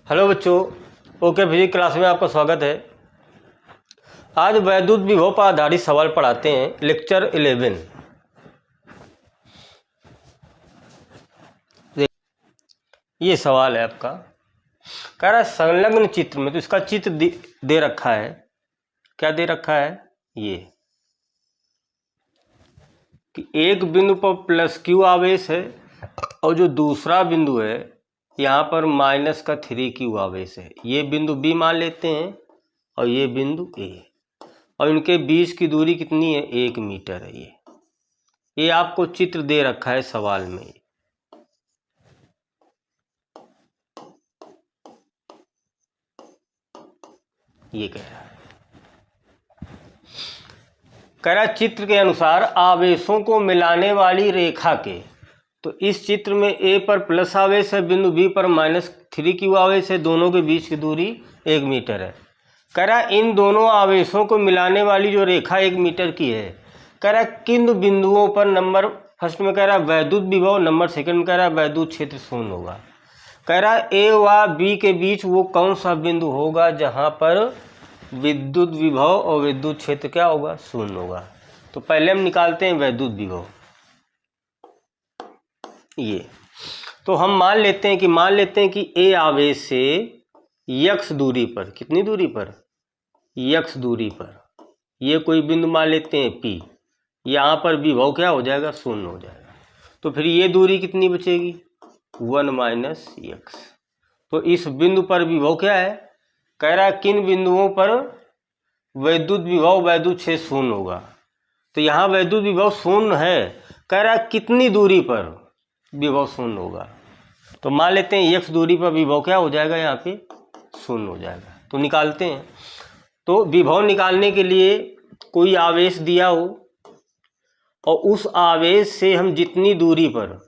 Hello बच्चों, okay physics class में आपका स्वागत है। आज वैद्युत विभव पर आधारित सवाल पढ़ाते हैं। लेक्चर 11। ये सवाल है आपका, कह रहा है संलग्न चित्र में, तो इसका चित्र दे रखा है। क्या दे रखा है? ये कि एक बिंदु पर प्लस क्यू आवेश है और जो दूसरा बिंदु है यहाँ पर माइनस का 3q आवेश है। ये बिंदु बी मान लेते हैं और ये बिंदु ए, और इनके बीच की दूरी कितनी है? 1 मीटर है। ये आपको चित्र दे रखा है सवाल में। ये कह रहा है चित्र के अनुसार आवेशों को मिलाने वाली रेखा के, तो इस चित्र में ए पर प्लस आवेश है, बिंदु बी पर -3q आवेश है, दोनों के बीच की दूरी 1 मीटर है। कह रहा है इन दोनों आवेशों को मिलाने वाली जो रेखा 1 मीटर की है, कह रहा है किन बिंदुओं पर, नंबर फर्स्ट में कह रहा है वैद्युत विभव, नंबर सेकंड में कह रहा है वैद्युत क्षेत्र शून्य होगा। कह रहा है ए व बी के बीच वो कौन सा बिंदु होगा जहां पर विद्युत विभव और विद्युत क्षेत्र क्या होगा? शून्य होगा। तो पहले हम निकालते हैं वैद्युत विभव। ये तो हम मान लेते हैं कि ए आवेश से यक्स दूरी पर, कितनी दूरी पर? यक्स दूरी पर ये कोई बिंदु मान लेते हैं पी, यहाँ पर विभव क्या हो जाएगा? शून्य हो जाएगा। तो फिर ये दूरी कितनी बचेगी? 1 - यक्स। तो इस बिंदु पर विभव क्या है? कह रहा है किन बिंदुओं पर वैद्युत विभव वैद्युत क्षेत्र शून्य होगा। तो यहाँ वैद्युत विभव शून्य है, कह रहा है कितनी दूरी पर विभव शून्य होगा। तो मान लेते हैं यक्स दूरी पर विभव क्या हो जाएगा? यहाँ पे शून्य हो जाएगा। तो निकालते हैं। तो विभव निकालने के लिए कोई आवेश दिया हो और उस आवेश से हम जितनी दूरी पर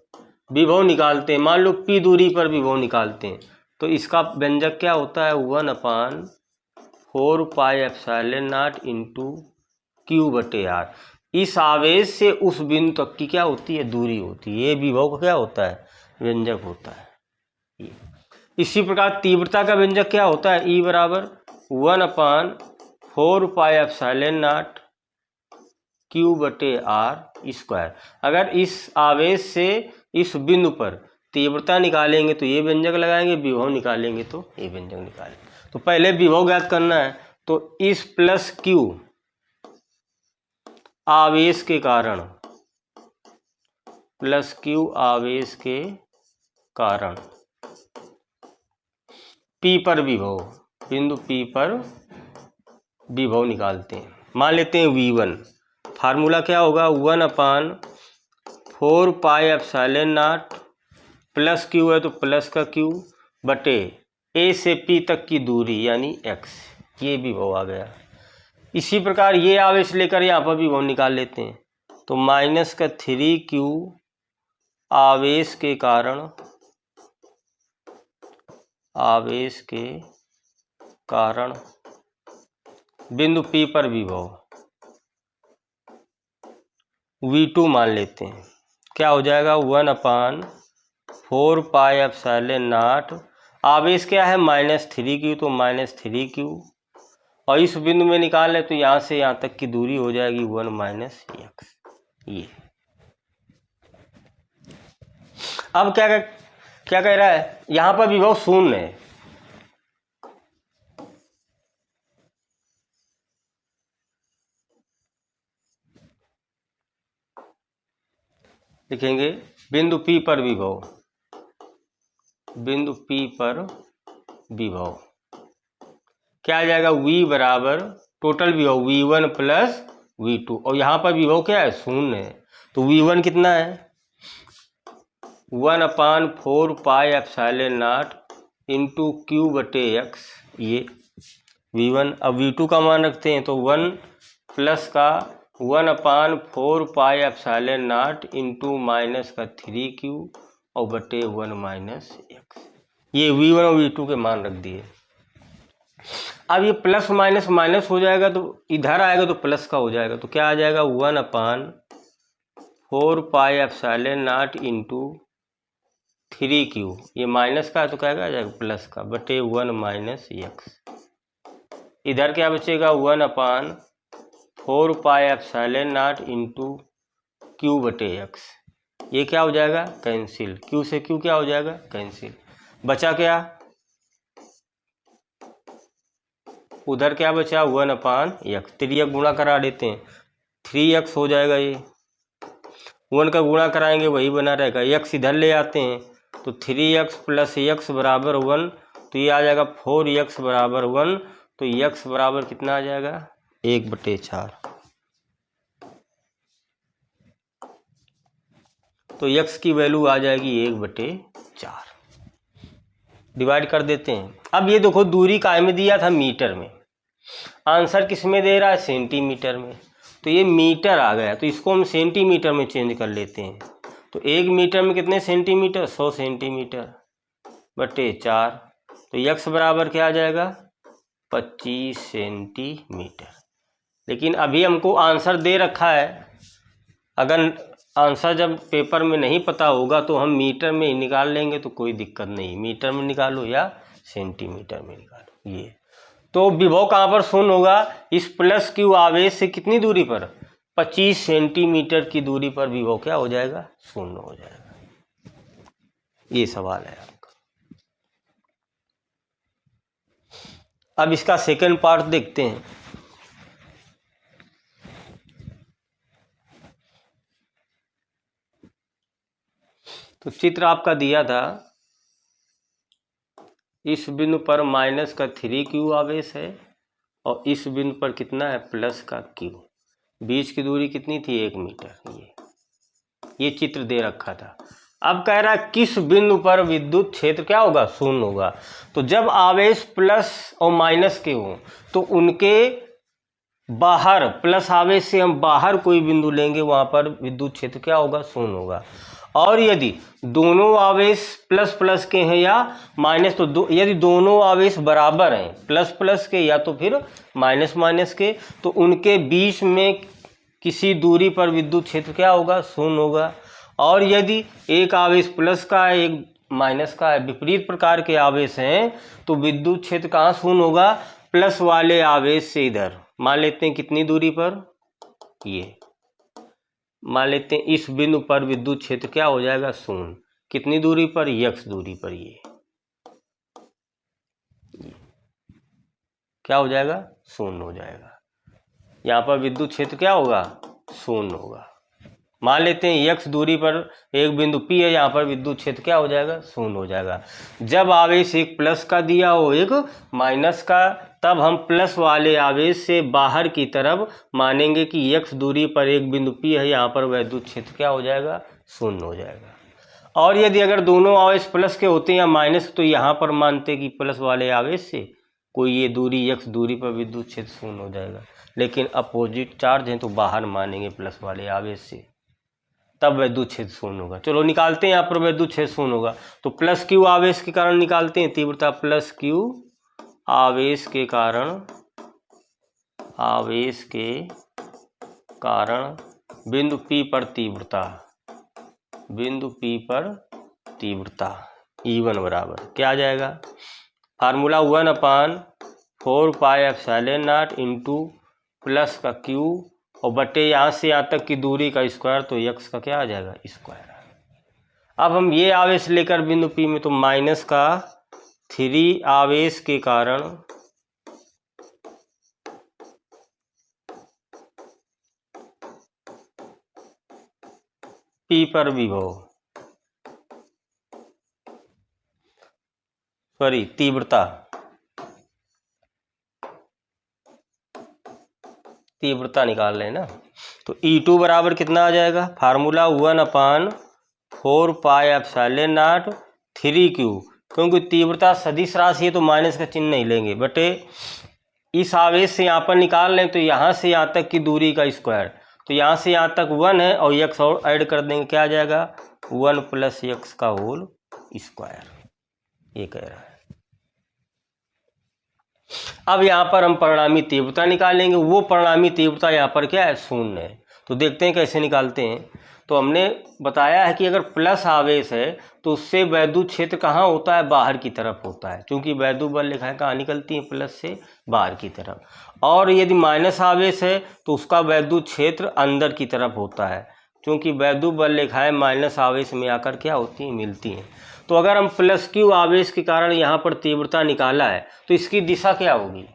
विभव निकालते हैं, मान लो पी दूरी पर विभव निकालते हैं, तो इसका व्यंजक क्या होता है? 1/4πε0 इंटू Q/R। इस आवेश से उस बिंदु तक की क्या होती है? दूरी होती है। ये विभव का क्या होता है? व्यंजक होता है। इसी प्रकार तीव्रता का व्यंजक क्या होता है? E बराबर 1/4πε0 Q/R²। अगर इस आवेश से इस बिंदु पर तीव्रता निकालेंगे तो ये व्यंजक लगाएंगे, विभव निकालेंगे तो ये व्यंजक निकालेंगे। तो पहले विभव ज्ञात करना है। तो इस प्लस क्यू आवेश के कारण, प्लस क्यू आवेश के कारण P पर विभव, बिंदु P पर विभव निकालते हैं। मान लेते हैं V1। फार्मूला क्या होगा? 1/4πε0 प्लस क्यू है तो प्लस का क्यू बटे ए से पी तक की दूरी यानी x। ये विभव आ गया। इसी प्रकार ये आवेश लेकर यहाँ पर विभव निकाल लेते हैं। तो -3q आवेश के कारण बिंदु P पर विभव V2 मान लेते हैं। क्या हो जाएगा? 1/4πε0। आवेश क्या है? -3q, तो -3q, और इस बिंदु में निकालें तो यहाँ से यहाँ तक की दूरी हो जाएगी 1 - यक्स। ये अब क्या कह रहा है? यहाँ पर विभव शून्य है। लिखेंगे बिंदु P पर विभव, बिंदु P पर विभव क्या आ जाएगा? V बराबर टोटल विभव V1 प्लस V2, और यहाँ पर विभव क्या है? शून्य है। तो V1 कितना है? 1/4πε0 इंटू Q/x, ये V1। अब V2 का मान रखते हैं तो 1 प्लस का 1/4πε0 इंटू -3q और बटे 1 - यक्स। ये V1 और V2 के मान रख दिए। अब ये प्लस माइनस माइनस हो जाएगा तो इधर आएगा तो प्लस का हो जाएगा। तो क्या आ जाएगा? 1/4πε0 इंटू 3q, ये माइनस का है तो क्या आ जाएगा प्लस का, बटे 1 माइनस x। इधर क्या बचेगा 1/4 pi epsilon not into q बटे x। ये क्या हो जाएगा कैंसिल, q से q क्या हो जाएगा कैंसिल। बचा क्या, उधर क्या बचा 1/x, 3x गुणा करा देते हैं 3x हो जाएगा। ये 1 का गुणा कराएंगे वही बना रहेगा, x इधर ले आते हैं तो 3x प्लस x बराबर 1, तो ये आ जाएगा 4x बराबर 1, तो x बराबर कितना आ जाएगा 1/4। तो x की वैल्यू आ जाएगी 1/4। डिवाइड कर देते हैं। अब ये देखो दूरी काय में दिया था मीटर में, आंसर किस में दे रहा है सेंटीमीटर में, तो ये मीटर आ गया तो इसको हम सेंटीमीटर में चेंज कर लेते हैं। तो 1 मीटर में कितने सेंटीमीटर 100 सेंटीमीटर बटे 4, तो x बराबर क्या आ जाएगा 25 सेंटीमीटर। लेकिन अभी हमको आंसर दे रखा है, अगर आंसर जब पेपर में नहीं पता होगा तो हम मीटर में ही निकाल लेंगे तो कोई दिक्कत नहीं, मीटर में निकालो या सेंटीमीटर में निकालो। ये तो विभव कहाँ पर शून्य होगा, इस प्लस क्यू आवेश से कितनी दूरी पर 25 सेंटीमीटर की दूरी पर विभव क्या हो जाएगा शून्य हो जाएगा। ये सवाल है आपका। अब इसका सेकंड पार्ट देखते हैं। तो चित्र आपका दिया था, इस बिंदु पर माइनस का 3q आवेश है और इस बिंदु पर कितना है प्लस का q, बीच की दूरी कितनी थी 1 मीटर। ये चित्र दे रखा था। अब कह रहा है किस बिंदु पर विद्युत क्षेत्र क्या होगा शून्य होगा। तो जब आवेश प्लस और माइनस के हों तो उनके बाहर, प्लस आवेश से हम बाहर कोई बिंदु लेंगे वहां पर विद्युत क्षेत्र क्या होगा शून्य होगा। और यदि दोनों आवेश प्लस प्लस के हैं या माइनस, तो यदि दोनों आवेश बराबर हैं प्लस प्लस के या तो फिर माइनस माइनस के, तो उनके बीच में किसी दूरी पर विद्युत क्षेत्र क्या होगा शून्य होगा। और यदि एक आवेश प्लस का है एक माइनस का है, विपरीत प्रकार के आवेश हैं, तो विद्युत क्षेत्र कहाँ शून्य होगा प्लस वाले आवेश से इधर। मान लेते हैं कितनी दूरी पर, ये मान लेते हैं इस बिंदु पर विद्युत क्षेत्र क्या हो जाएगा शून्य, कितनी दूरी पर x दूरी पर। ये क्या हो जाएगा शून्य हो जाएगा, यहाँ पर विद्युत क्षेत्र क्या होगा शून्य होगा। मान लेते हैं x दूरी पर एक बिंदु P है, यहाँ पर विद्युत क्षेत्र क्या हो जाएगा शून्य हो जाएगा। जब आवेश एक प्लस का दिया हो एक माइनस का, तब हम प्लस वाले आवेश से बाहर की तरफ मानेंगे कि x दूरी पर एक बिंदु P है, यहाँ पर विद्युत क्षेत्र क्या हो जाएगा शून्य हो जाएगा। और यदि अगर दोनों आवेश प्लस के होते हैं या माइनस, तो यहाँ पर मानते कि प्लस वाले आवेश से कोई ये दूरी x दूरी पर विद्युत क्षेत्र शून्य हो जाएगा। लेकिन अपोजिट चार्ज है तो बाहर मानेंगे प्लस वाले आवेश से, तब विद्युत क्षेत्र शून्य होगा। चलो निकालते हैं, यहाँ पर विद्युत क्षेत्र शून्य होगा तो प्लस क्यू आवेश के कारण निकालते हैं तीव्रता, प्लस क्यू आवेश के कारण बिंदु P पर तीव्रता, बिंदु P पर तीव्रता E1 बराबर क्या आ जाएगा formula 1/4 pi epsilon not into plus का Q और बटे यहाँ से यहाँ तक की दूरी का स्क्वायर, तो x का क्या आ जाएगा स्क्वायर। अब हम ये आवेश लेकर बिंदु P में, तो माइनस का 3 आवेश के कारण P पर विभव, सॉरी तीव्रता निकाल लें ना। तो E2 बराबर कितना आ जाएगा formula 1/4 pi epsilon not 3q, क्योंकि तीव्रता सदिश राशि है तो माइनस का चिन्ह नहीं लेंगे, बटे इस आवेश से यहाँ पर निकाल लें तो यहाँ से यहाँ तक की दूरी का स्क्वायर, तो यहाँ से यहाँ तक 1 है और x और ऐड कर देंगे क्या आ जाएगा 1 + x का होल स्क्वायर। ये कह रहा है। अब यहाँ पर हम परिणामी तीव्रता निकालेंगे, वो परिणामी तीव्रता यहाँ पर क्या है शून्य है। तो देखते हैं कैसे निकालते हैं। तो हमने बताया है कि अगर प्लस आवेश है तो उससे वैद्युत क्षेत्र कहाँ होता है, बाहर की तरफ होता है, क्योंकि वैद्युत बल रेखाएं कहाँ निकलती हैं, प्लस से बाहर की तरफ। और यदि माइनस आवेश है तो उसका वैद्युत क्षेत्र अंदर की तरफ होता है, क्योंकि वैद्युत बल रेखाएं माइनस आवेश में आकर क्या होती हैं, मिलती हैं। तो अगर हम प्लस क्यू आवेश के कारण यहाँ पर तीव्रता निकाला है तो इसकी दिशा क्या होगी,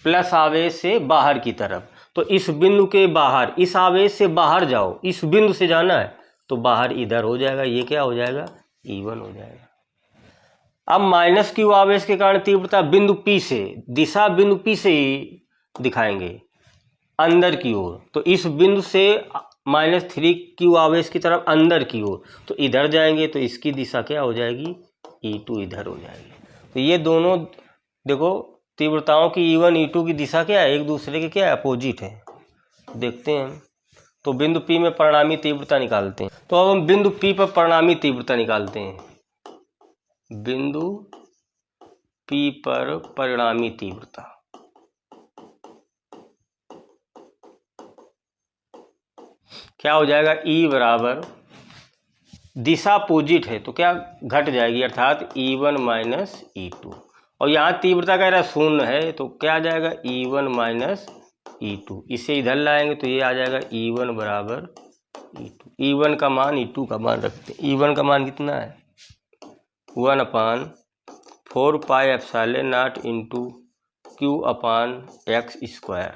प्लस आवेश से बाहर की तरफ। तो इस बिंदु के बाहर, इस आवेश से बाहर जाओ, इस बिंदु से जाना है तो बाहर इधर हो जाएगा, ये क्या हो जाएगा, E1 हो जाएगा। अब माइनस क्यू आवेश के कारण तीव्रता बिंदु P से, दिशा बिंदु P से ही दिखाएंगे अंदर की ओर। तो इस बिंदु से -3Q आवेश की तरफ अंदर की ओर, तो इधर जाएंगे तो इसकी दिशा क्या हो जाएगी, E2 इधर हो जाएगी। तो ये दोनों देखो तीव्रताओं की E1 E2 की दिशा क्या है, एक दूसरे के क्या है, अपोजिट है। देखते हैं हम। तो बिंदु P में परिणामी तीव्रता निकालते हैं। तो अब हम बिंदु P पर परिणामी तीव्रता निकालते हैं। बिंदु P पर परिणामी तीव्रता, क्या हो जाएगा, E बराबर, दिशा अपोजिट है तो क्या घट जाएगी, अर्थात E1 माइनस E2। और यहाँ तीव्रता कह रहा है शून्य है तो क्या आ जाएगा, E1 माइनस E2। इसे इधर लाएंगे तो ये आ जाएगा E1 बराबर E2। E1 का मान E2 का मान रखते हैं। E1 का मान कितना है, 1/4 pi epsilon not into Q upon x square.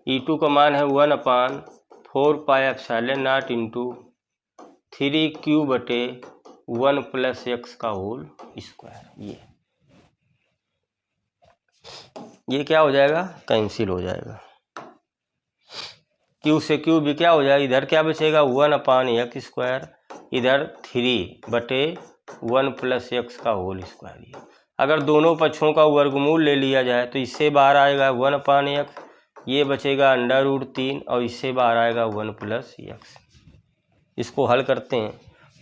E2 का मान है 1/4 pi epsilon not into 3Q बटे 1 + x का होल स्क्वायर। ये क्या हो जाएगा, कैंसिल हो जाएगा। Q से Q भी क्या हो जाएगा, इधर क्या बचेगा, 1/x स्क्वायर, इधर 3 बटे 1 + x का होल स्क्वायर। अगर दोनों पक्षों का वर्गमूल ले लिया जाए तो इससे बाहर आएगा 1/x, ये बचेगा √3 और इससे बाहर आएगा 1 + x। इसको हल करते हैं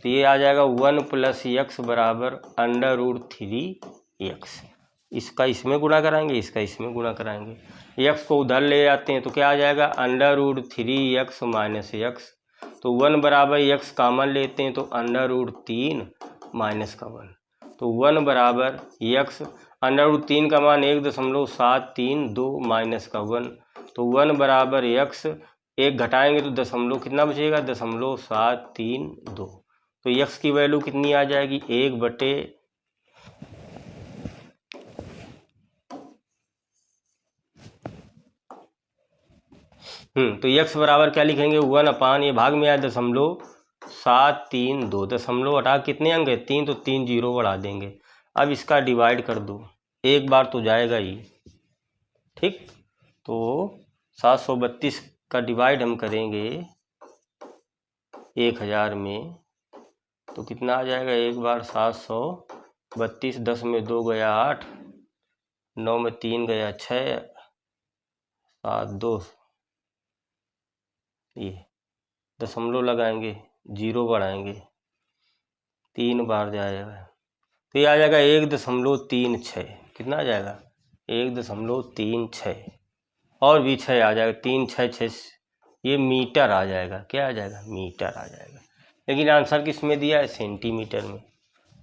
तो ये आ जाएगा 1 + x बराबर √3x। इसका इसमें गुणा कराएंगे, इसका इसमें गुणा कराएंगे। x को उधर ले जाते हैं तो क्या आ जाएगा, √3x माइनस x। तो 1 बराबर x कामन लेते हैं तो √3 माइनस का 1। तो 1 बराबर x, √3 का मान 1.732 माइनस का 1। तो 1 बराबर x, एक घटाएंगे तो दशमलव कितना बचेगा, 0.732। तो x की वैल्यू कितनी आ जाएगी, 1 बटे तो x बराबर क्या लिखेंगे, 1/, ये भाग में आया 0.732, दशमलव हटा कितने अंक है, 3, तो 3 जीरो बढ़ा देंगे। अब इसका डिवाइड कर दो, एक बार तो जाएगा ही, ठीक। तो 732 का डिवाइड हम करेंगे 1000 में तो कितना आ जाएगा, एक बार 732, 10 में 2 गया 8, 9 में 3 गया 6, 7 2, ये दशमलव लगाएंगे, जीरो बढ़ाएंगे, 3 बार जाएगा तो ये आ जाएगा 1.36। कितना आ जाएगा, 1.36 और भी 6 आ जाएगा, 3 6 6, ये मीटर आ जाएगा। क्या आ जाएगा, मीटर आ जाएगा। लेकिन आंसर किस में दिया है, सेंटीमीटर में।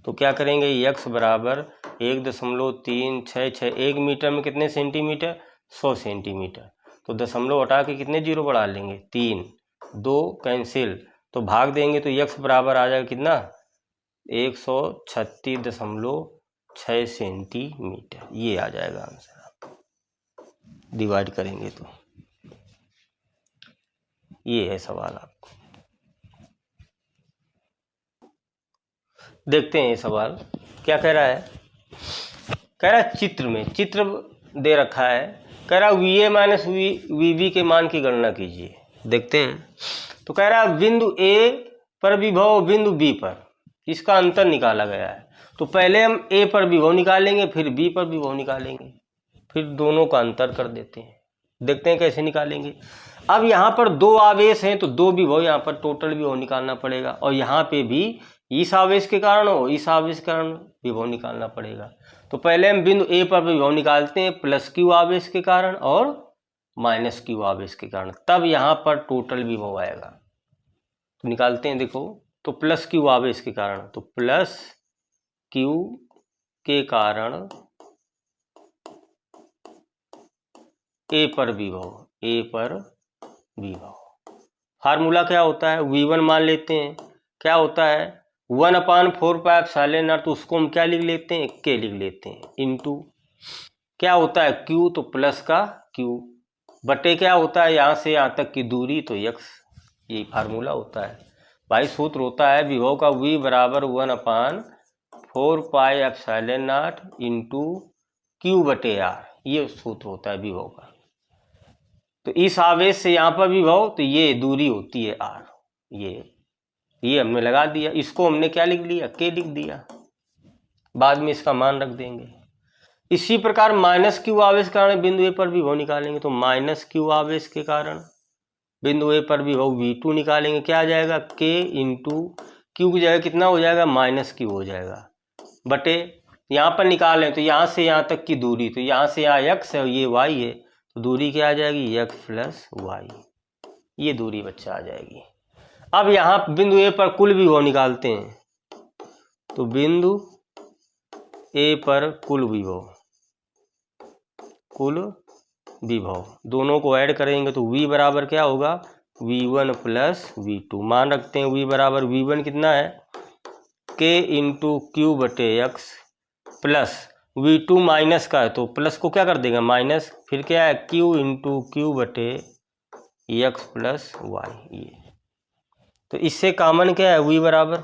तो क्या करेंगे, x बराबर 1.366, 1 मीटर में कितने सेंटीमीटर, 100 सेंटीमीटर। तो दशमलव हटा के कितने जीरो बढ़ा लेंगे, 3, 2 कैंसिल, तो भाग देंगे तो x बराबर आ जाएगा कितना, 136.6 सेंटीमीटर। ये आ जाएगा आंसर, डिवाइड करेंगे तो ये है सवाल। आपको देखते हैं ये सवाल क्या कह रहा है। कह रहा है चित्र में, चित्र दे रखा है, कह रहा VA माइनस VB के मान की गणना कीजिए। देखते हैं। तो कह रहा है बिंदु A पर विभव बिंदु B पर, इसका अंतर निकाला गया है। तो पहले हम A पर विभव निकालेंगे, फिर B पर विभव निकालेंगे, फिर दोनों का अंतर कर देते हैं। देखते हैं कैसे निकालेंगे। अब यहाँ पर 2 आवेश हैं तो 2 विभव, यहाँ पर टोटल विभव निकालना पड़ेगा। और यहाँ पे भी इस आवेश के कारण हो, इस आवेश के कारण विभव निकालना पड़ेगा। तो पहले हम बिंदु A पर विभव निकालते हैं, +Q आवेश के कारण और माइनस क्यू आवेश के कारण, तब यहाँ पर टोटल विभव आएगा। तो निकालते हैं, देखो, तो प्लस क्यू आवेश के कारण, तो प्लस क्यू के कारण ए पर विभव, ए पर विभव। फार्मूला क्या होता है, V1 मान लेते हैं, क्या होता है 1/4πε0, तो उसको हम क्या लिख लेते हैं, K लिख लेते हैं, इंटू क्या होता है Q, तो प्लस का Q, बटे क्या होता है यहाँ से यहाँ तक की दूरी, तो x। यही फार्मूला होता है भाई। सूत्र होता है विभव का V बराबर 1/4πε0 इंटू Q बटे R, ये सूत्र होता है विभव का। तो इस आवेश से यहाँ पर विभव, तो ये दूरी होती है R, ये हमने लगा दिया, इसको हमने क्या लिख लिया, K लिख दिया, बाद में इसका मान रख देंगे। इसी प्रकार माइनस क्यू आवेश के कारण बिंदु ए पर विभव निकालेंगे, तो माइनस क्यू आवेश के कारण बिंदु ए पर विभव V2 निकालेंगे, क्या आ जाएगा K इंटू क्यू की जगह कितना हो जाएगा, माइनस क्यू हो जाएगा, बटे यहाँ पर निकालें तो यहाँ से यहाँ तक की दूरी, तो यहाँ से यहाँ x है और ये y है, तो दूरी क्या आ जाएगी, x प्लस वाई, ये दूरी बच्चा आ जाएगी। अब यहाँ बिंदु ए पर कुल विभव निकालते हैं, तो बिंदु ए पर कुल विभव दोनों को ऐड करेंगे, तो V बराबर क्या होगा, V1 प्लस V2, मान रखते हैं V बराबर V1 कितना है, K इंटू क्यू बटे x, प्लस V2 माइनस का है तो प्लस को क्या कर देगा, माइनस, फिर क्या है Q इंटू क्यू बटे x प्लस वाई, ये। तो इससे कॉमन क्या है, V बराबर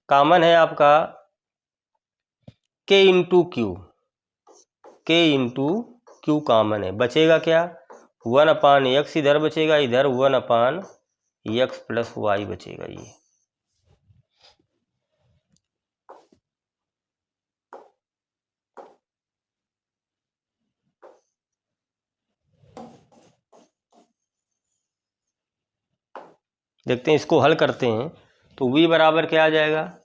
कॉमन है आपका K इंटू क्यू कॉमन है, बचेगा क्या 1/x, इधर बचेगा, इधर 1/x प्लस वाई बचेगा, ये। देखते हैं, इसको हल करते हैं, तो V बराबर क्या आ जाएगा,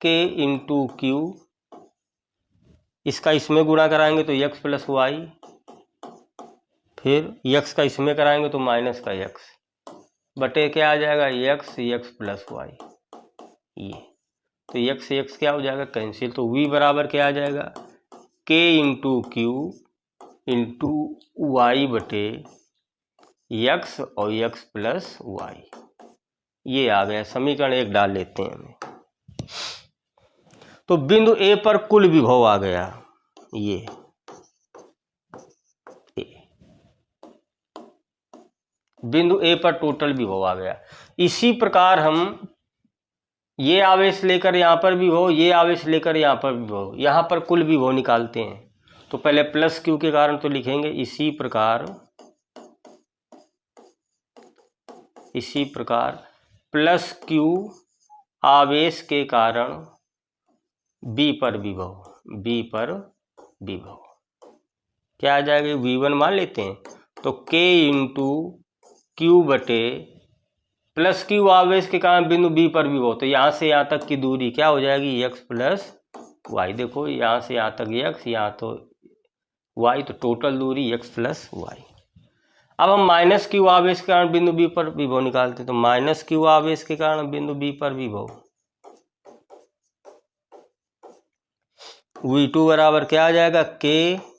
K इंटू क्यू, इसका इसमें गुणा कराएंगे तो x प्लस वाई, फिर x का इसमें कराएंगे तो माइनस का x, बटे क्या आ जाएगा x प्लस वाई, ये। तो x से x क्या हो जाएगा, कैंसिल, तो V बराबर क्या आ जाएगा, K into Q into y बटे x और x प्लस वाई, ये आ गया। समीकरण 1 डाल लेते हैं हमें, तो बिंदु ए पर कुल विभव आ गया, ये बिंदु ए पर टोटल विभव आ गया। इसी प्रकार हम ये आवेश लेकर यहाँ पर विभव, ये आवेश लेकर यहाँ पर विभव, यहाँ पर कुल विभव निकालते हैं। तो पहले प्लस क्यू के कारण तो लिखेंगे, इसी प्रकार प्लस क्यू आवेश के कारण बी पर विभव क्या आ जाएगा, V1 मान लेते हैं, तो K इंटू क्यू बटे प्लस क्यू आवेश के कारण बिंदु बी पर विभव, तो यहाँ से यहाँ तक की दूरी क्या हो जाएगी, x प्लस वाई। देखो यहाँ से यहाँ तक x, यहाँ तो y, तो टोटल दूरी x प्लस वाई। अब हम माइनस क्यू आवेश के कारण बिंदु बी पर विभव निकालते हैं, तो माइनस क्यू आवेश के कारण बिंदु बी पर विभव V2 बराबर क्या आ जाएगा, K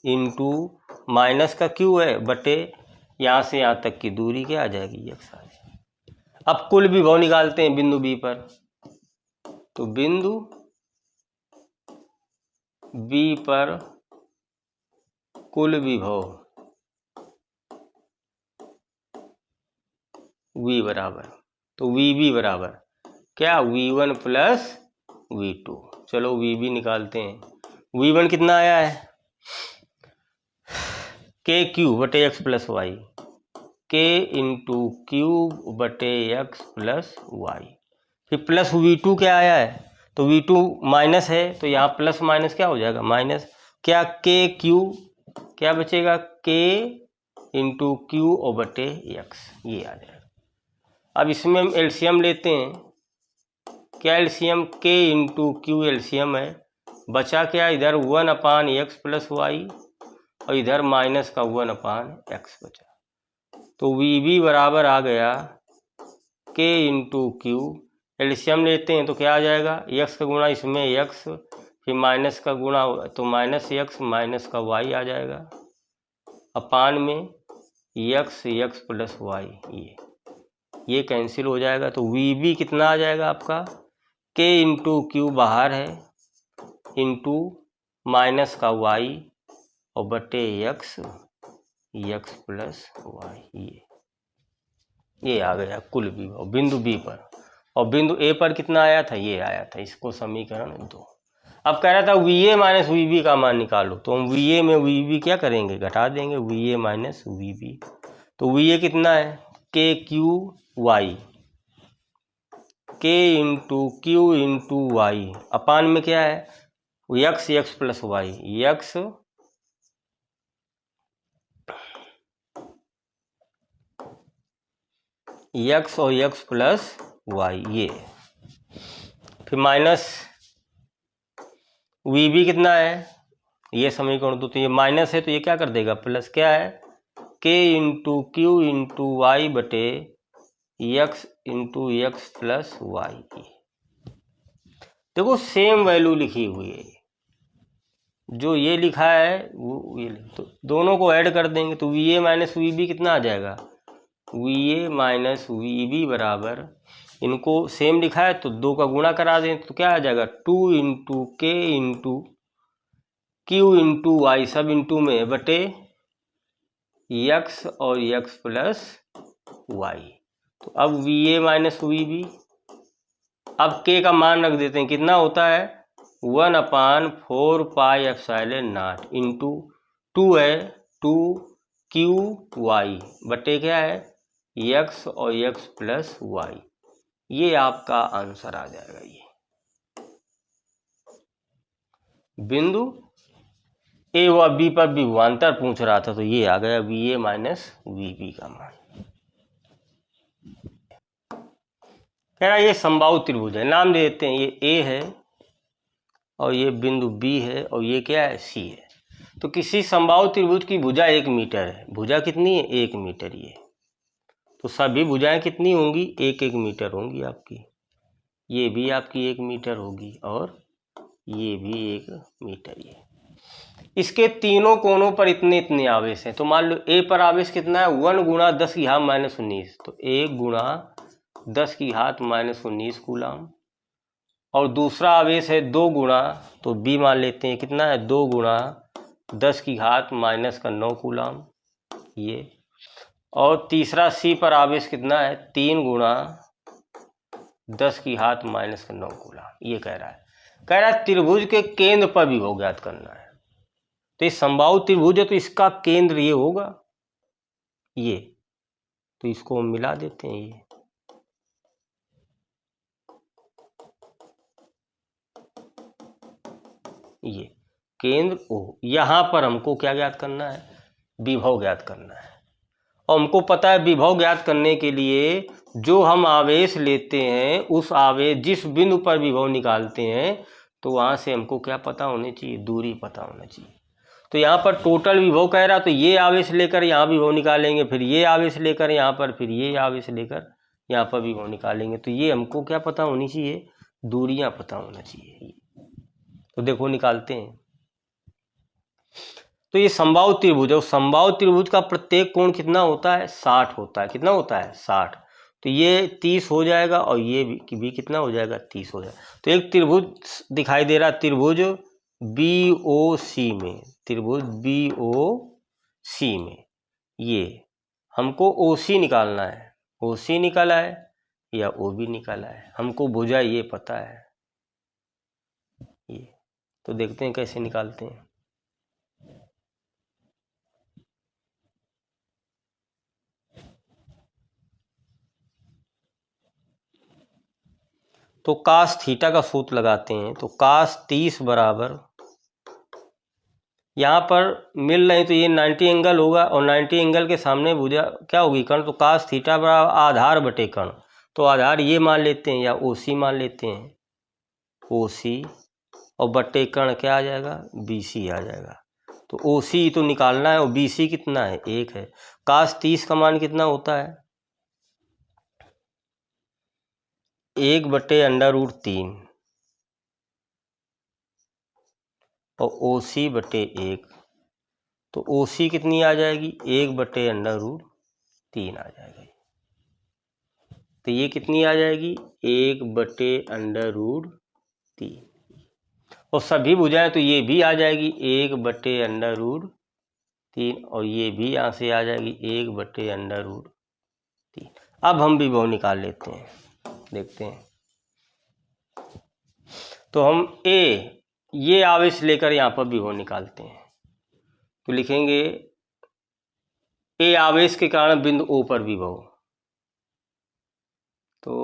इंटू माइनस का Q है बटे यहाँ से यहाँ तक की दूरी क्या आ जाएगी, x आ जाएगी। अब कुल विभव निकालते हैं बिंदु B पर, तो बिंदु B पर कुल विभव V बराबर, तो VB बराबर क्या, V1 प्लस V2। चलो VB निकालते हैं, V1 कितना आया है, K क्यू बटे x plus y, K into Q बटे x प्लस वाई, फिर प्लस V2 क्या आया है, तो V2 माइनस है, तो यहाँ प्लस माइनस क्या हो जाएगा, माइनस, क्या K क्यू, क्या बचेगा K इंटू क्यू और बटे x, ये आ जाएगा। अब इसमें हम एलसीएम लेते हैं, क्या LCM, K into Q LCM है, बचा क्या, इधर 1/x प्लस वाई और इधर माइनस का 1/x बचा। तो VB बराबर आ गया K इंटू क्यू। एलसीएम लेते हैं तो क्या आ जाएगा, x का गुणा इसमें x, फिर माइनस का गुणा तो माइनस x माइनस का y आ जाएगा, अपान में x प्लस y। ये कैंसिल हो जाएगा। तो VB कितना आ जाएगा आपका, K इंटू क्यू बाहर है, इंटू माइनस का y और बटे x प्लस y। ये आ गया कुल विभव बिंदु B पर। और बिंदु A पर कितना आया था, ये आया था। इसको समीकरण 2। अब कह रहा था VA माइनस VB का मान निकालो, तो हम VA में VB क्या करेंगे, घटा देंगे, VA माइनस VB। तो VA कितना है, KQY, K into Q into Y, upon में क्या है x प्लस वाई, x और x प्लस वाई। ये फिर माइनस VB कितना है, ये समीकरण 2। तो ये माइनस है तो ये क्या कर देगा, प्लस क्या है, K into Q into y बटे x into x plus y. देखो सेम वैल्यू लिखी हुई है, जो ये लिखा है वो ये, तो दोनों को ऐड कर देंगे तो VA माइनस VB कितना आ जाएगा, VA माइनस VB बराबर, इनको सेम लिखा है तो 2 का गुणा करा दें तो क्या आ जाएगा, 2 into K into Q into y, सब इंटू में, बटे x और x प्लस वाई। तो अब VA माइनस VB, अब K का मान रख देते हैं, कितना होता है 1/4 पाई एप्सिलॉन नॉट इंटू 2 है 2QY बटे क्या है x और x प्लस वाई। ये आपका आंसर आ जाएगा। ये बिंदु A व B पर विभवांतर पूछ रहा था, तो ये आ गया VA माइनस VB का मान। कह रहा ये समबाहु त्रिभुज है, नाम दे देते हैं, ये A है और ये बिंदु B है और ये क्या है C है। तो किसी समबाहु त्रिभुज की भुजा 1 मीटर है, भुजा कितनी है 1 मीटर। ये तो सभी भुजाएं कितनी होंगी 1-1 मीटर होंगी आपकी, ये भी आपकी 1 मीटर होगी और ये भी 1 मीटर। ये इसके तीनों कोनों पर इतने इतने आवेश हैं। तो मान लो A पर आवेश कितना है 1 गुणा 10 की घात -19, तो 1 गुणा 10 की घात -19 कूलम। और दूसरा आवेश है 2 गुणा, तो B मान लेते हैं कितना है 2 गुणा 10 की घात -9 कूलम ये। और तीसरा C पर आवेश कितना है 3 गुणा 10 की घात -9 कूलम। ये कह रहा है त्रिभुज के केंद्र पर विभव ज्ञात करना है। तो ये समबाहु त्रिभुज है तो इसका केंद्र ये होगा, ये, तो इसको हम मिला देते हैं। ये केंद्र O, यहाँ पर हमको क्या ज्ञात करना है, विभव ज्ञात करना है। और हमको पता है विभव ज्ञात करने के लिए जो हम आवेश लेते हैं उस आवेश जिस बिंदु पर विभव निकालते हैं तो वहाँ से हमको क्या पता होनी चाहिए, दूरी पता होना चाहिए। तो यहाँ पर टोटल विभव कह रहा, तो ये आवेश लेकर यहाँ विभव निकालेंगे, फिर ये आवेश लेकर यहाँ पर, फिर ये आवेश लेकर यहाँ पर विभव निकालेंगे। तो ये हमको क्या पता होनी चाहिए, दूरियां पता होना चाहिए। तो देखो निकालते हैं। तो ये समबाहु त्रिभुज है, समबाहु त्रिभुज का प्रत्येक कोण कितना होता है 60 होता है। कितना होता है 60। तो ये 30 हो जाएगा और ये भी कितना हो जाएगा 30 हो जाएगा। तो एक त्रिभुज दिखाई दे रहा है, त्रिभुज BOC में, त्रिभुज BOC में ये हमको OC निकालना है। OC निकाला है या OB निकाला है, हमको भुजा ये पता है ये। तो देखते हैं कैसे निकालते हैं। तो कास थीटा का सूत्र लगाते हैं। तो कास 30 बराबर, यहाँ पर मिल रहे तो ये 90 एंगल होगा और 90 एंगल के सामने भुजा क्या होगी कर्ण, तो कास थीटा बराबर आधार बटे कर्ण। तो आधार ये मान लेते हैं या OC मान लेते हैं, OC और बट्टे कर्ण क्या आ जाएगा, BC आ जाएगा। तो OC तो निकालना है और BC कितना है, 1 है। cos 30 का मान कितना होता है, 1/√3 और OC/1, तो OC कितनी आ जाएगी, 1/√3 आ जाएगा। तो ये कितनी आ जाएगी, 1/√3। और सभी भुजाएं तो ये भी आ जाएगी 1/√3 और ये भी यहाँ से आ जाएगी 1/√3। अब हम विभव निकाल लेते हैं, देखते हैं। तो हम ये आवेश लेकर यहाँ पर विभव निकालते हैं। तो लिखेंगे A आवेश के कारण बिंदु O पर विभव, तो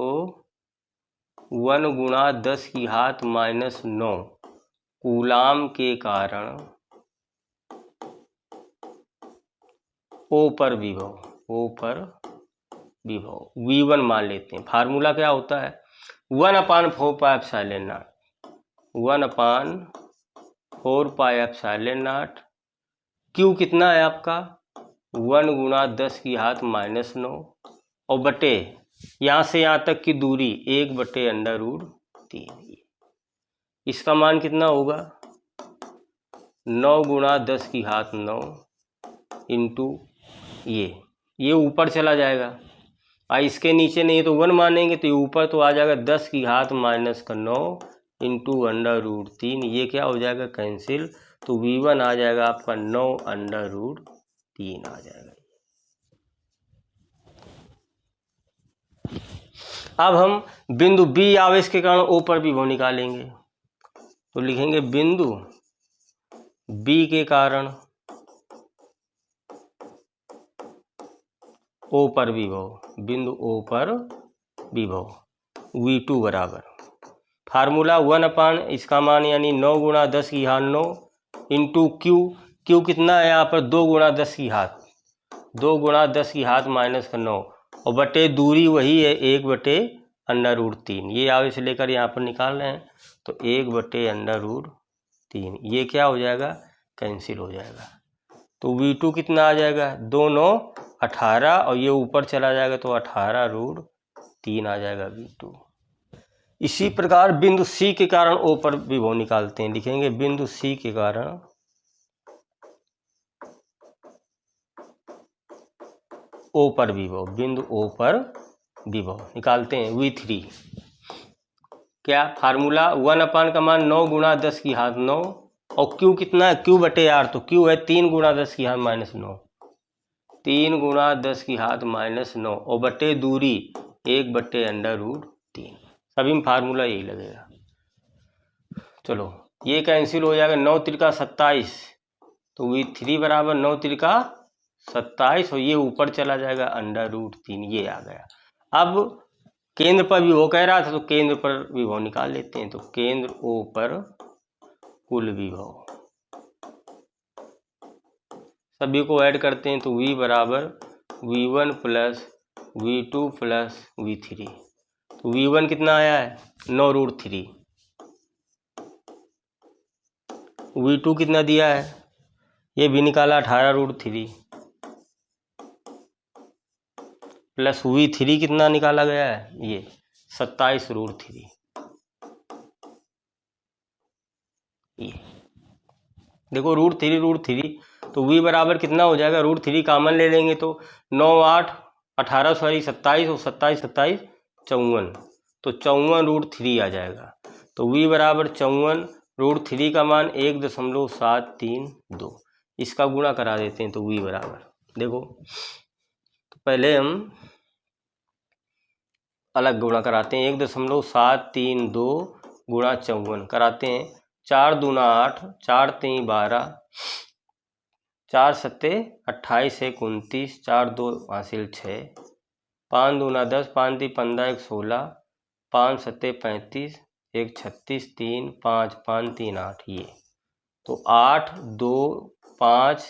1 × 10⁻⁻⁹ कूलाम के कारण O पर विभव V1 मान लेते हैं। फार्मूला क्या होता है, 1/4πε0, 1/4πε0। Q कितना है आपका, 1 × 10⁻⁹ और बटे यहाँ से यहाँ तक की दूरी 1/√3। इसका मान कितना होगा, 9 × 10⁹ इंटू ये ऊपर चला जाएगा। इसके नीचे नहीं तो 1 मानेंगे तो ये ऊपर तो आ जाएगा 10⁻⁹ इंटू √3। ये क्या हो जाएगा, कैंसिल। तो V1 आ जाएगा आपका 9√3 आ जाएगा। अब हम बिंदु B आवेश के कारण O पर विभव निकालेंगे। तो लिखेंगे बिंदु B के कारण O पर विभव, बिंदु O पर विभव V2 बराबर फार्मूला 1 इसका मान यानी 9 × 10⁻⁹ इंटू Q कितना है यहाँ पर, 2 × 10⁻⁻⁹ और बटे दूरी वही है 1/√3। ये आवेश लेकर यहाँ पर निकाल रहे हैं तो 1/√3 ये क्या हो जाएगा, कैंसिल हो जाएगा। तो V2 कितना आ जाएगा, 2 9 18 और ये ऊपर चला जाएगा तो 18√3 आ जाएगा V2। इसी प्रकार बिंदु C के कारण O पर विभव निकालते हैं। लिखेंगे बिंदु C के कारण O पर विभव, बिंदु O पर विभव निकालते हैं V3। क्या फार्मूला 1 का मान 9 × 10⁻⁹ और Q कितना है, Q/R, तो Q है 3 × 10⁻⁹, 3 × 10⁻⁹ और बटे दूरी 1/√3। सभी में फार्मूला यही लगेगा। चलो ये कैंसिल हो जाएगा, 9 × 3 = 27, तो V3 बराबर 9 × 3 = 27 और ये ऊपर चला जाएगा √3, ये आ गया। अब केंद्र पर विभव कह रहा था तो केंद्र पर विभव निकाल लेते हैं। तो केंद्र O पर कुल विभव सभी को ऐड करते हैं तो V बराबर V1 + V2 + V3। तो V1 कितना आया है, 9√3। V2 कितना दिया है, ये भी निकाला 18√3 प्लस V3 कितना निकाला गया है, ये 27√3। ये देखो √3 तो V बराबर कितना हो जाएगा, √3 कॉमन ले लेंगे तो 9 8 18 सॉरी 27 और 27 27 54, तो 54√3 आ जाएगा। तो V बराबर 54, √3 का मान 1.732, इसका गुणा करा देते हैं तो V बराबर, देखो तो पहले हम अलग गुणा कराते हैं। 1.732 गुणा 54 कराते हैं, 4 दूना 8, 4 3 12, 4 7 28 1 29, 4 2 हासिल 6, 5 दूना 10, 5 3 15 1 16, 5 7 35 1 36, 3 5 5 3 8, ये तो 8 2 5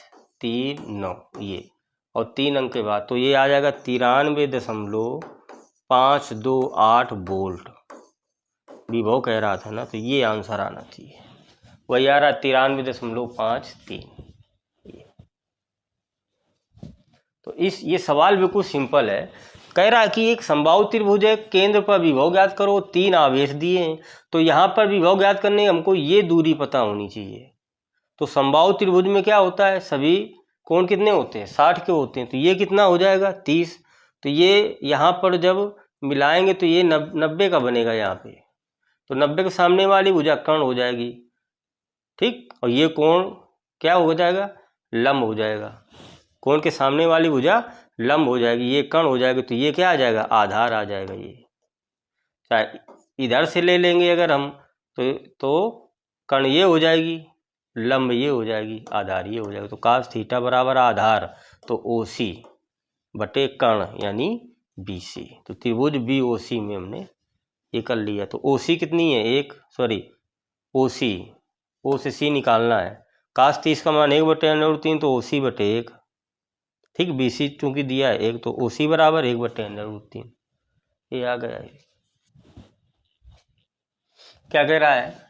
3 9 ये और 3 अंक के बाद तो ये आ जाएगा 93.528 वोल्ट। विभव कह रहा था ना, तो ये आंसर आना चाहिए। वही आ रहा 93.53। तो ये सवाल बिल्कुल सिंपल है। कह रहा है कि एक समबाहु त्रिभुज है, केंद्र पर विभव ज्ञात करो, 3 आवेश दिए हैं, तो यहाँ पर विभव ज्ञात करने हमको ये दूरी पता होनी चाहिए। तो समबाहु त्रिभुज में क्या होता है, सभी कोण कितने होते हैं, 60 के होते हैं, तो ये कितना हो जाएगा 30। तो ये यहाँ पर जब मिलाएंगे तो ये 90 का बनेगा यहाँ पे, तो 90 के सामने वाली भुजा कर्ण हो जाएगी, ठीक। और ये कोण क्या हो जाएगा, लंब हो जाएगा, कोण के सामने वाली भुजा लंब हो जाएगी, ये कर्ण हो जाएगी, तो ये क्या आ जाएगा, आधार आ जाएगा। ये चाहे इधर से ले लेंगे अगर हम तो कर्ण ये हो जाएगी, लंब ये हो जाएगी, आधार ये हो जाएगा। तो कास थीटा बराबर आधार तो OC बटे कर्ण यानी BC। तो त्रिभुज BOC में हमने ये कर लिया। तो OC कितनी है, OC, O से C निकालना है। कास 30 का मान 1/√3 तो OC बटे 1, ठीक। BC चूंकि दिया है 1 तो OC बराबर 1/√3। ये आ गया। क्या कह रहा है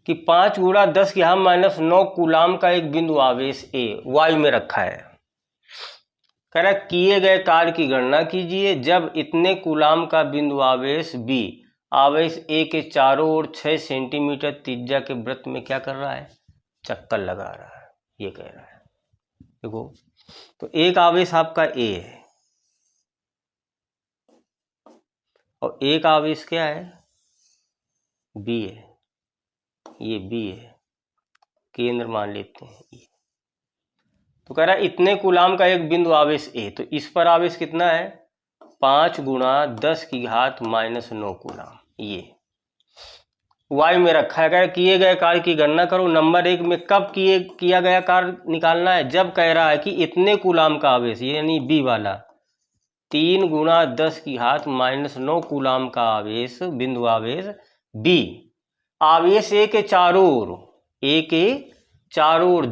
कि 5 गुणा 10 की -9 कूलाम का एक बिंदु आवेश A वायु में रखा है। कह रहा है किए गए कार्य की गणना कीजिए जब इतने कूलाम का बिंदु आवेश B आवेश A के चारों ओर 6 सेंटीमीटर त्रिज्या के वृत्त में क्या कर रहा है, चक्कर लगा रहा है। ये कह रहा है, देखो तो एक आवेश आपका A है और एक आवेश क्या है, B है। ये B है, केंद्र मान लेते हैं ये। तो कह रहा है इतने कूलाम का एक बिंदु आवेश A, तो इस पर आवेश कितना है, 5 गुणा 10 की घात -9 कूलाम। ये वायु में रखा है। किए गए कार्य की गणना करो। नंबर 1 में कब किया गया कार्य निकालना है, जब कह रहा है कि इतने कूलाम का आवेश यानी B वाला 3 गुणा 10 की घात -9 कूलाम का आवेश, बिंदु आवेश B आवेश A के चारों ओर, A के चारों ओर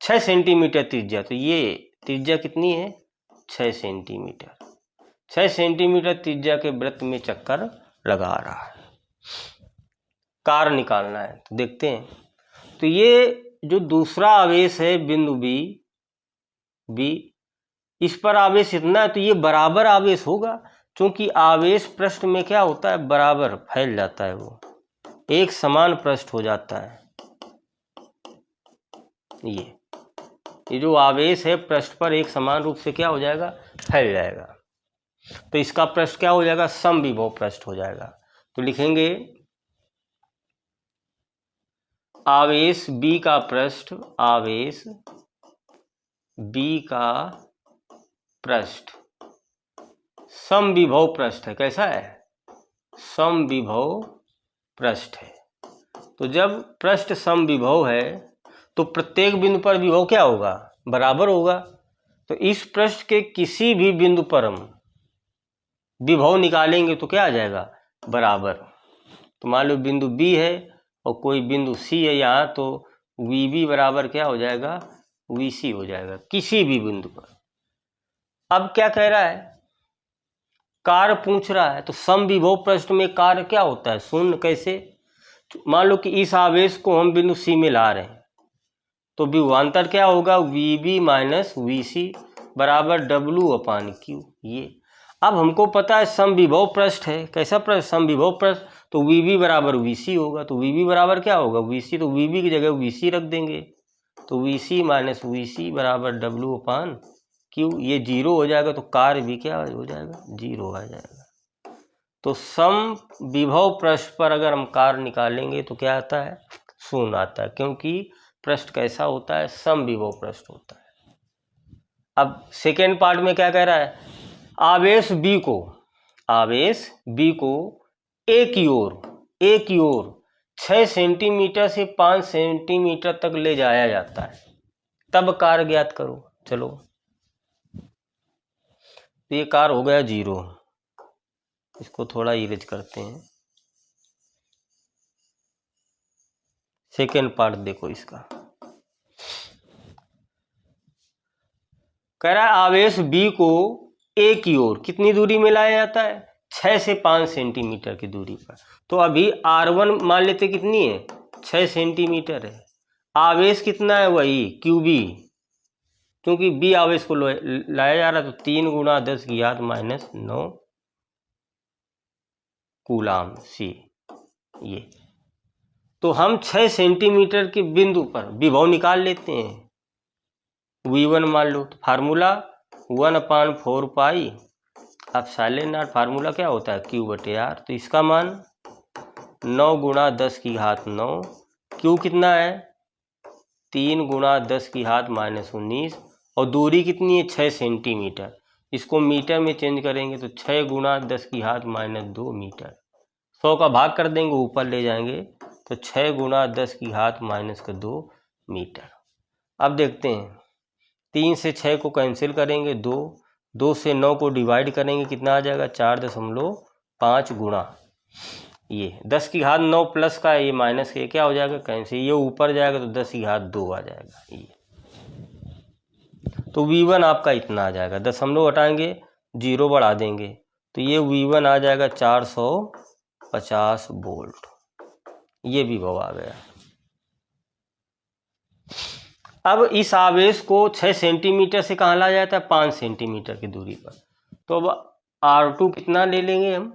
6 सेंटीमीटर त्रिज्या, तो ये त्रिज्या कितनी है, 6 सेंटीमीटर, 6 सेंटीमीटर त्रिज्या के वृत्त में चक्कर लगा रहा है। कार्य निकालना है, तो देखते हैं। तो ये जो दूसरा आवेश है बिंदु B, इस पर आवेश इतना है, तो ये बराबर आवेश होगा, क्योंकि आवेश पृष्ठ में क्या होता है, बराबर फैल जाता है, वो एक समान पृष्ठ हो जाता है। ये जो आवेश है पृष्ठ पर एक समान रूप से क्या हो जाएगा, फैल जाएगा। तो इसका पृष्ठ क्या हो जाएगा, समविभव पृष्ठ हो जाएगा। तो लिखेंगे आवेश B का पृष्ठ, आवेश B का पृष्ठ समविभव पृष्ठ है। कैसा है, समविभव पृष्ठ है। तो जब पृष्ठ समविभव है तो प्रत्येक बिंदु पर विभव क्या होगा, बराबर होगा। तो इस पृष्ठ के किसी भी बिंदु पर हम विभव निकालेंगे तो क्या आ जाएगा, बराबर। तो मान लो बिंदु B है और कोई बिंदु C है यहाँ, तो VB बराबर क्या हो जाएगा, VC हो जाएगा, किसी भी बिंदु पर। अब क्या कह रहा है, कार्य पूछ रहा है, तो समविभव पृष्ठ में कार्य क्या होता है, शून्य। कैसे, मान लो कि इस आवेश को हम बिंदु C में ला रहे हैं, तो विभवांतर क्या होगा, VB माइनस VC बराबर W/Q। ये अब हमको पता है समविभव पृष्ठ है। कैसा पृष्ठ, समविभव पृष्ठ, तो VB बराबर VC होगा। तो VB बराबर क्या होगा, VC, तो VB की जगह VC रख देंगे, तो VC माइनस VC बराबर W/Q। ये 0 हो जाएगा, तो कार्य भी क्या हो जाएगा, 0 आ जाएगा। तो समविभव पृष्ठ पर अगर हम कार्य निकालेंगे तो क्या आता है, शून्य आता है, क्योंकि पृष्ठ कैसा होता है, समविभव पृष्ठ होता है। अब सेकेंड पार्ट में क्या कह रहा है, आवेश B को एक की ओर 6 सेंटीमीटर से 5 सेंटीमीटर तक ले जाया जाता है, तब कार्य ज्ञात करो। चलो, तो ये कार्य हो गया 0, इसको थोड़ा इरेज करते हैं। सेकेंड पार्ट देखो इसका, कह रहा है आवेश B को A की ओर कितनी दूरी में लाया जाता है, 6 से 5 सेंटीमीटर की दूरी पर। तो अभी R1 मान लेते कितनी है, 6 सेंटीमीटर है। आवेश कितना है, वही क्यूबी, क्योंकि बी आवेश को लाया जा रहा है, तो 3 गुणा 10 की घात -9 कूलाम सी। ये तो हम 6 सेंटीमीटर के बिंदु पर विभव निकाल लेते हैं। V1 मान लो, तो formula 1/4 pi epsilon not, formula क्या होता है, Q/R। तो इसका मान 9 गुणा 10 की घात 9, Q कितना है 3 गुणा 10 की घात -19, और दूरी कितनी है 6 सेंटीमीटर। इसको मीटर में चेंज करेंगे तो 6 गुणा 10 की घात -2 मीटर। 100 का भाग कर देंगे, ऊपर ले जाएंगे तो 6 गुणा 10 की घात -2 मीटर। अब देखते हैं, 3 से 6 को कैंसिल करेंगे, 2 से 9 को डिवाइड करेंगे, कितना आ जाएगा 4.5 गुणा ये 10 की घात 9 प्लस का ये माइनस के क्या हो जाएगा कैंसिल, ये ऊपर जाएगा तो 10 की घात 2 आ जाएगा ये। तो V1 आपका इतना आ जाएगा, दशमलव हटाएंगे 0 बढ़ा देंगे तो ये V1 आ जाएगा 450 वोल्ट। ये विभव आ गया। अब इस आवेश को 6 सेंटीमीटर से कहाँ लाया जाता है, 5 सेंटीमीटर की दूरी पर। तो अब R2 कितना ले लेंगे हम,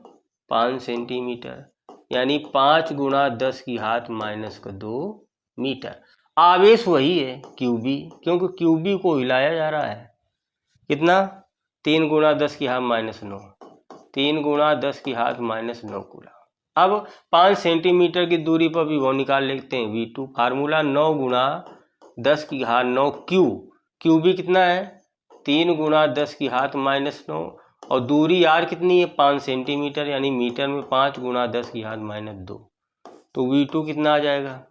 5 सेंटीमीटर, यानी 5 गुणा 10 की घात -2 मीटर। आवेश वही है क्यूबी, क्योंकि क्यूबी को हिलाया जा रहा है। कितना, 3 गुणा 10 की घात -9, 3 गुणा 10 की घात -9 कूलम। अब 5 सेंटीमीटर की दूरी पर विभव निकाल लेते हैं V2, फार्मूला 9 गुणा 10 की घात 9 क्यूबी कितना है 3 गुणा 10 की घात -9, और दूरी R कितनी है 5 सेंटीमीटर, यानी मीटर में 5 गुणा 10 की घात -2। तो V2 कितना आ जाएगा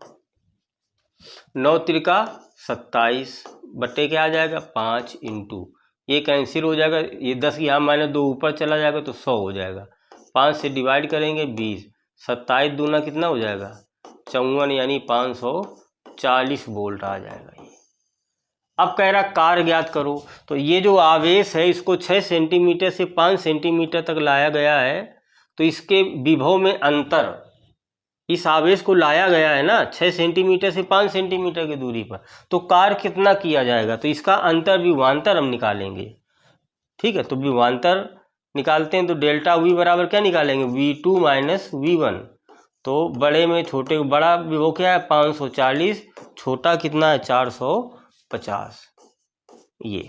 9 त्रिका 27 बट्टे क्या आ जाएगा 5 इंटू, ये कैंसिल हो जाएगा, ये 10 की घात -2 ऊपर चला जाएगा तो 100 हो जाएगा, 5 से डिवाइड करेंगे 20, 27 दूना कितना हो जाएगा 54, यानी 540 वोल्ट आ जाएगा ये। अब कह रहा कार्य ज्ञात करो, तो ये जो आवेश है इसको 6 सेंटीमीटर से 5 सेंटीमीटर तक लाया गया है, तो इसके विभव में अंतर, इस आवेश को लाया गया है ना 6 सेंटीमीटर से 5 सेंटीमीटर की दूरी पर, तो कार्य कितना किया जाएगा, तो इसका अंतर विभवांतर हम निकालेंगे। ठीक है, तो विभवांतर निकालते हैं तो डेल्टा V बराबर क्या निकालेंगे V2 माइनस V1। तो बड़े में छोटे, बड़ा विभव क्या है 540, छोटा कितना है 450 ये।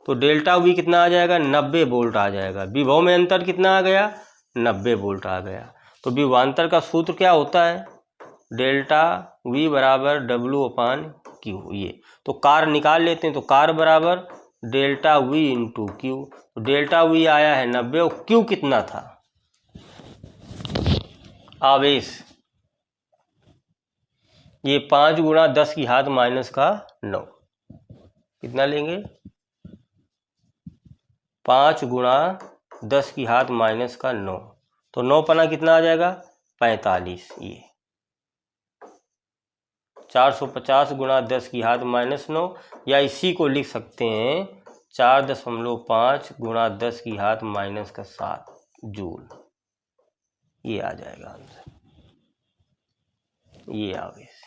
तो डेल्टा V कितना आ जाएगा 90 वोल्ट आ जाएगा। विभव में अंतर कितना आ गया 90 वोल्ट आ गया। तो विभवांतर का सूत्र क्या होता है डेल्टा V बराबर W/Q ये। तो कार्य निकाल लेते हैं, तो कार्य बराबर डेल्टा V इंटू क्यू। तो डेल्टा V आया है 90 और Q कितना था आवेश, ये 5 गुणा 10 की घात -9, कितना लेंगे 5 गुणा 10 की घात -9, तो 9 पना कितना आ जाएगा 45, ये 450 गुणा 10 की घात -9, या इसी को लिख सकते हैं 4.5 गुणा 10 की घात -7 जूल। ये आ जाएगा आंसर, ये आवेश।